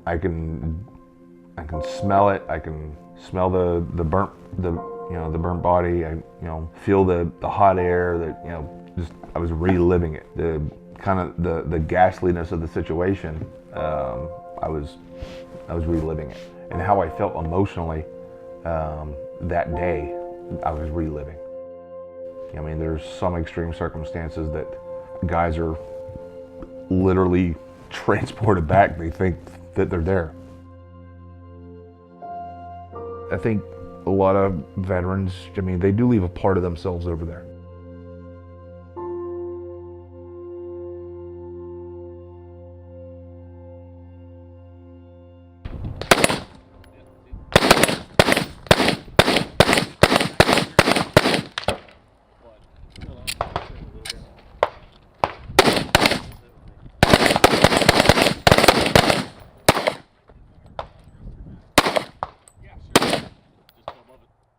I can smell it. I can smell the burnt body. I feel the hot air. Just I was reliving it. The kind of the ghastliness of the situation. I was reliving it, and how I felt emotionally that day. I was reliving. I mean, there's some extreme circumstances that guys are literally transported back. They think that they're there. I think a lot of veterans, I mean, they do leave a part of themselves over there.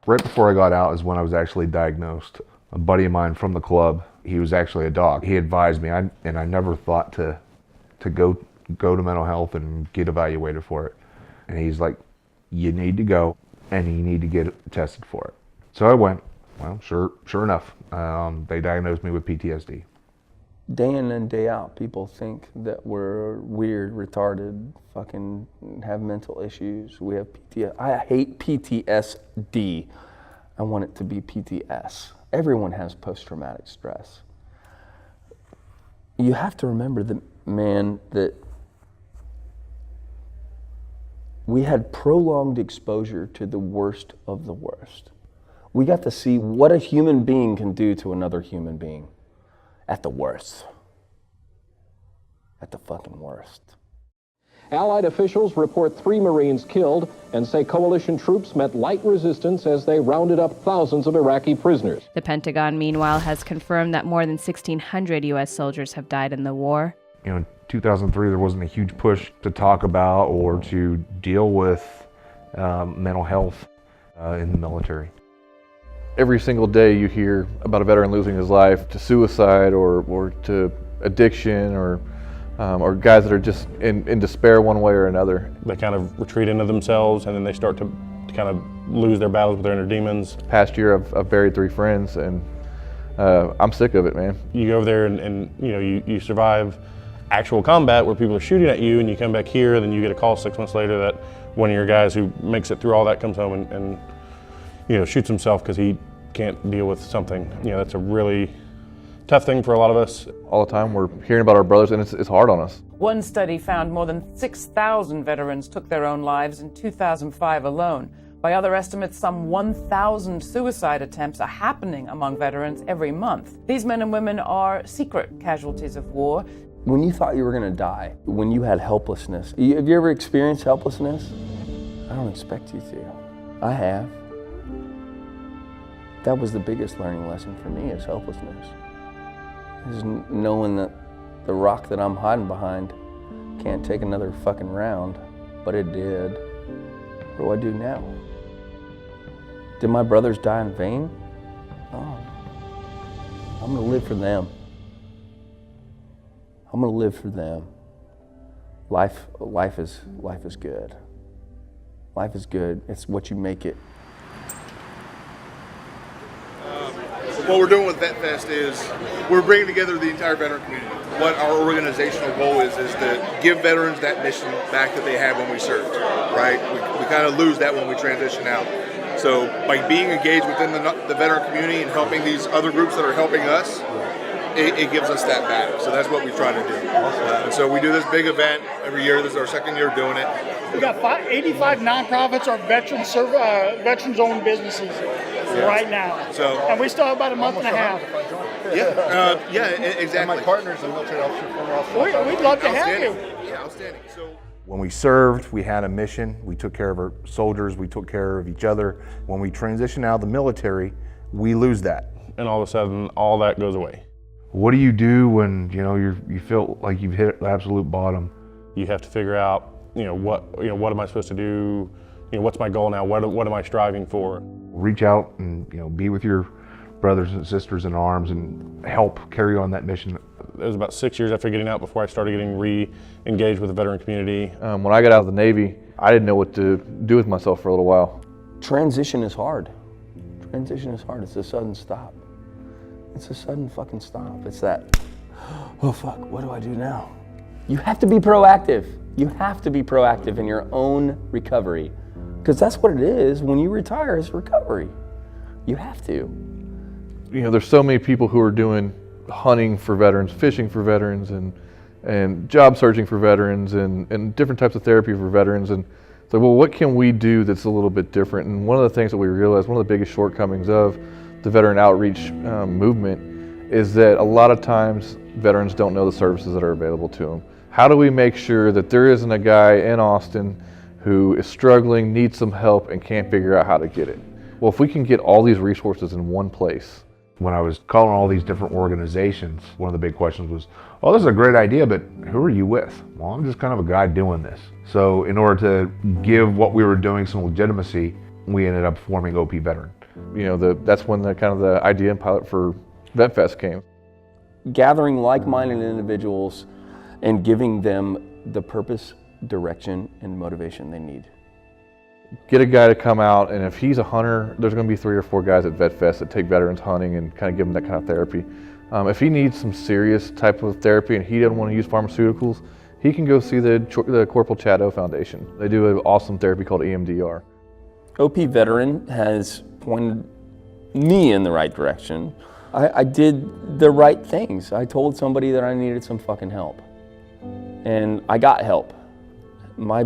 Right before I got out is when I was actually diagnosed. A buddy of mine from the club, he was actually a doc. He advised me, and I never thought to go to mental health and get evaluated for it. And he's like, you need to go and you need to get tested for it. So I went. Well, sure enough, they diagnosed me with PTSD. Day in and day out, people think that we're weird, retarded, fucking have mental issues. We have PTSD. I hate PTSD. I want it to be PTS. Everyone has post-traumatic stress. You have to remember that we had prolonged exposure to the worst of the worst. We got to see what a human being can do to another human being. At the worst. At the fucking worst. Allied officials report 3 Marines killed and say coalition troops met light resistance as they rounded up thousands of Iraqi prisoners. The Pentagon, meanwhile, has confirmed that more than 1,600 U.S. soldiers have died in the war. In 2003, there wasn't a huge push to talk about or to deal with mental health in the military. Every single day you hear about a veteran losing his life to suicide or to addiction or guys that are just in despair one way or another. They kind of retreat into themselves and then they start to kind of lose their battles with their inner demons. Past year I've buried 3 friends and I'm sick of it, man. You go over there and you survive actual combat where people are shooting at you, and you come back here, then you get a call 6 months later that one of your guys who makes it through all that comes home and shoots himself because he can't deal with something. That's a really tough thing for a lot of us. All the time we're hearing about our brothers, and it's hard on us. One study found more than 6,000 veterans took their own lives in 2005 alone. By other estimates, some 1,000 suicide attempts are happening among veterans every month. These men and women are secret casualties of war. When you thought you were gonna die, when you had helplessness, have you ever experienced helplessness? I don't expect you to. I have. That was the biggest learning lesson for me, is helplessness. Is knowing that the rock that I'm hiding behind can't take another fucking round, but it did. What do I do now? Did my brothers die in vain? No. I'm gonna live for them. I'm gonna live for them. Life is good. Life is good. It's what you make it. What we're doing with Vet Fest is we're bringing together the entire veteran community. What our organizational goal is to give veterans that mission back that they had when we served, right? We kind of lose that when we transition out. So by being engaged within the veteran community and helping these other groups that are helping us, it gives us that back. So that's what we try to do. And so we do this big event every year. This is our second year doing it. We got 85 nonprofits or veterans-owned businesses right now. And we still have about a month and a half. Yeah, exactly. And my partner's a military officer, former officer. We'd love to have you. Yeah, outstanding. So when we served, we had a mission. We took care of our soldiers. We took care of each other. When we transition out of the military, we lose that. And all of a sudden, all that goes away. What do you do when you feel like you've hit the absolute bottom? You have to figure out what am I supposed to do? What's my goal now? What am I striving for? Reach out and be with your brothers and sisters in arms and help carry on that mission it was about 6 years after getting out before I started getting re-engaged with the veteran community. When I got out of the Navy, I didn't know what to do with myself for a little while. Transition is hard. Transition is hard. It's a sudden stop. It's a sudden fucking stop. It's that, oh fuck, what do I do now? You have to be proactive. You have to be proactive in your own recovery. Because that's what it is. When you retire, it's recovery. You have to. You know, there's so many people who are doing hunting for veterans, fishing for veterans, and job searching for veterans, and different types of therapy for veterans. And so, well, what can we do that's a little bit different? And one of the things that we realized, one of the biggest shortcomings of the veteran outreach movement is that a lot of times veterans don't know the services that are available to them. How do we make sure that there isn't a guy in Austin who is struggling, needs some help, and can't figure out how to get it? Well, if we can get all these resources in one place. When I was calling all these different organizations, one of the big questions was, oh, this is a great idea, but who are you with? Well, I'm just kind of a guy doing this. So in order to give what we were doing some legitimacy, we ended up forming OP Veteran. You know, that's when the kind of the idea and pilot for VetFest came. Gathering like-minded individuals and giving them the purpose, direction, and motivation they need. Get a guy to come out, and if he's a hunter, there's going to be 3 or 4 guys at VetFest that take veterans hunting and kind of give them that kind of therapy. If he needs some serious type of therapy and he doesn't want to use pharmaceuticals, he can go see the Corporal Chad O Foundation. They do an awesome therapy called EMDR. OP Veteran has pointed me in the right direction. I did the right things. I told somebody that I needed some fucking help, and I got help. My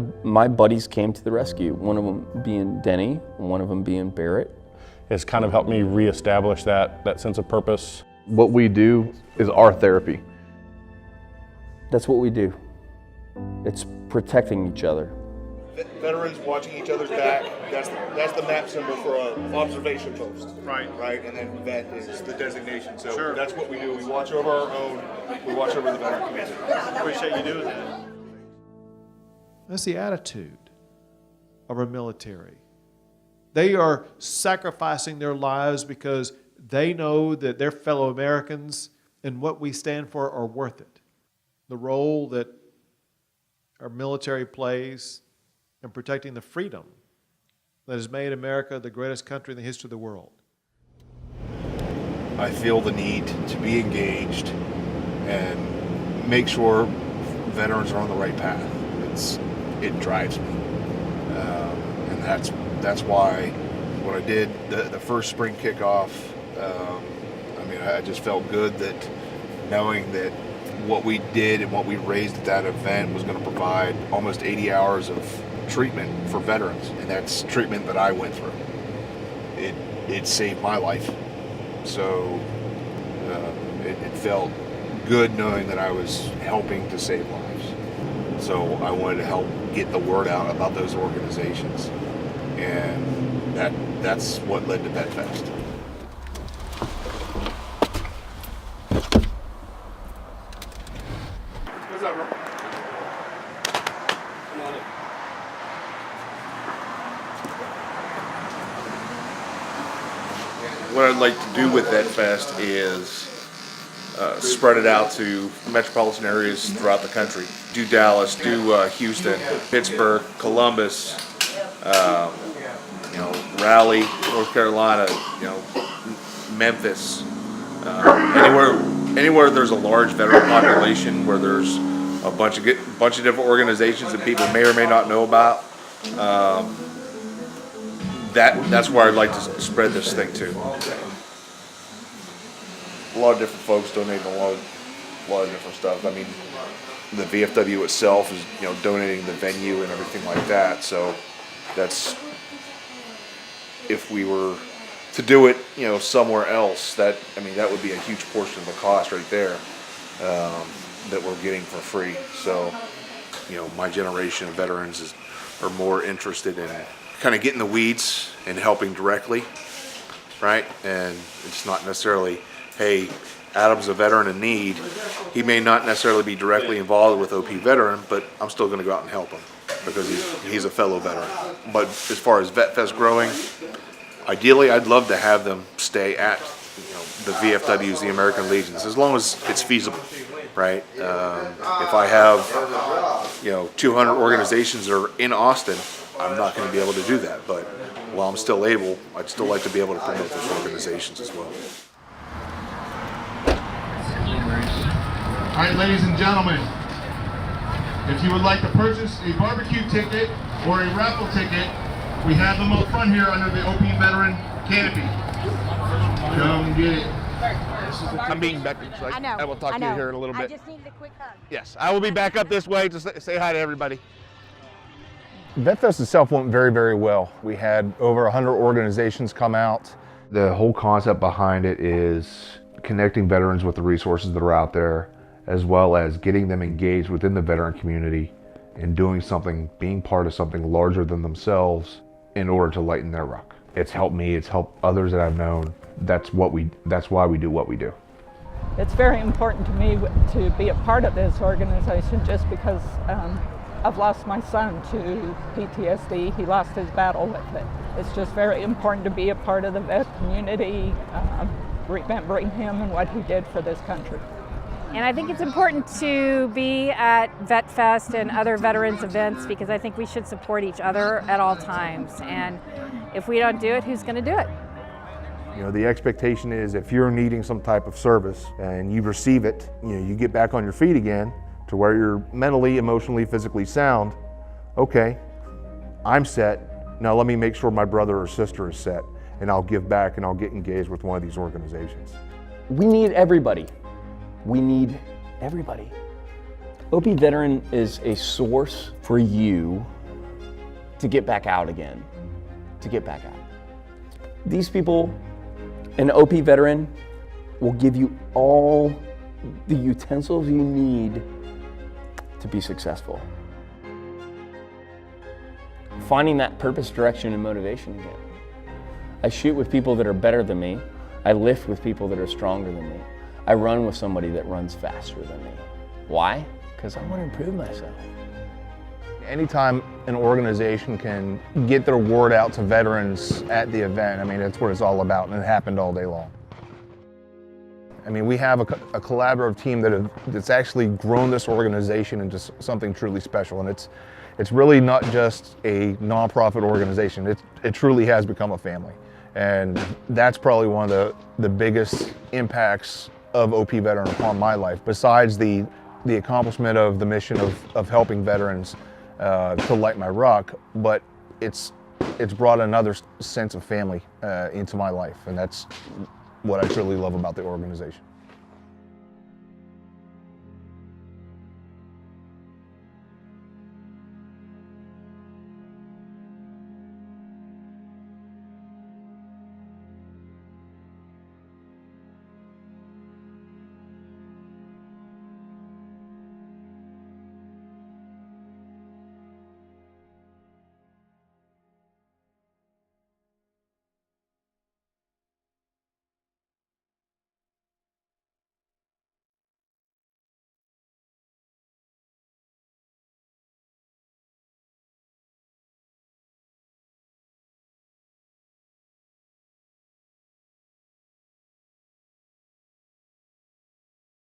buddies came to the rescue, one of them being Denny, one of them being Barrett. It's kind of helped me reestablish that sense of purpose. What we do is our therapy. That's what we do. It's protecting each other. Veterans watching each other's back, that's the map symbol for an observation post. Right. And then vet is the designation. So that's what we do. We watch over our own, we watch over the veteran community. Appreciate you doing that. That's the attitude of our military. They are sacrificing their lives because they know that their fellow Americans and what we stand for are worth it. The role that our military plays in protecting the freedom that has made America the greatest country in the history of the world. I feel the need to be engaged and make sure veterans are on the right path. It drives me, and that's why when I did the first spring kickoff, I just felt good that knowing that what we did and what we raised at that event was going to provide almost 80 hours of treatment for veterans, and that's treatment that I went through. It saved my life, so it felt good knowing that I was helping to save lives. So I wanted to help get the word out about those organizations, and that's what led to VetFest. What's up, bro? Come on in. What I'd like to do with VetFest is spread it out to metropolitan areas throughout the country. Do Dallas, do Houston, Pittsburgh, Columbus, Raleigh, North Carolina, Memphis. Anywhere there's a large veteran population, where there's a bunch of different organizations that people may or may not know about. That's where I'd like to spread this thing to. A lot of different folks donating a lot of different stuff. I mean, the VFW itself is donating the venue and everything like that. So that's, if we were to do it somewhere else, that would be a huge portion of the cost right there that we're getting for free. So my generation of veterans are more interested in kind of getting the weeds and helping directly, right? And it's not necessarily, hey, Adam's a veteran in need. He may not necessarily be directly involved with OP Veteran, but I'm still going to go out and help him because he's a fellow veteran. But as far as VetFest growing, ideally I'd love to have them stay at the VFWs, the American Legions, as long as it's feasible, right? If I have 200 organizations that are in Austin, I'm not going to be able to do that. But while I'm still able, I'd still like to be able to promote those organizations as well. All right, ladies and gentlemen, if you would like to purchase a barbecue ticket or a raffle ticket, we have them up front here under the OP Veteran canopy. Come get it. I'm being back, so I will talk to you here in a little bit. I just needed a quick hug. Yes, I will be back up this way to say hi to everybody. VetFest itself went very, very well. We had over 100 organizations come out. The whole concept behind it is connecting veterans with the resources that are out there, as well as getting them engaged within the veteran community and doing something, being part of something larger than themselves in order to lighten their ruck. It's helped me, it's helped others that I've known. That's why we do what we do. It's very important to me to be a part of this organization just because I've lost my son to PTSD. He lost his battle with it. It's just very important to be a part of the vet community, remembering him and what he did for this country. And I think it's important to be at VetFest and other veterans events because I think we should support each other at all times. And if we don't do it, who's going to do it? The expectation is if you're needing some type of service and you receive it, you get back on your feet again to where you're mentally, emotionally, physically sound. Okay, I'm set. Now let me make sure my brother or sister is set, and I'll give back and I'll get engaged with one of these organizations. We need everybody. We need everybody. OP Veteran is a source for you to get back out again, to get back out. These people, an OP Veteran will give you all the utensils you need to be successful. Finding that purpose, direction, and motivation again. I shoot with people that are better than me. I lift with people that are stronger than me. I run with somebody that runs faster than me. Why? Because I want to improve myself. Anytime an organization can get their word out to veterans at the event, I mean, that's what it's all about, and it happened all day long. I mean, we have a collaborative team that's actually grown this organization into something truly special, and it's really not just a nonprofit organization. It truly has become a family, and that's probably one of the biggest impacts of OP Veteran upon my life, besides the accomplishment of the mission of helping veterans to light my ruck, but it's brought another sense of family into my life, and that's what I truly love about the organization.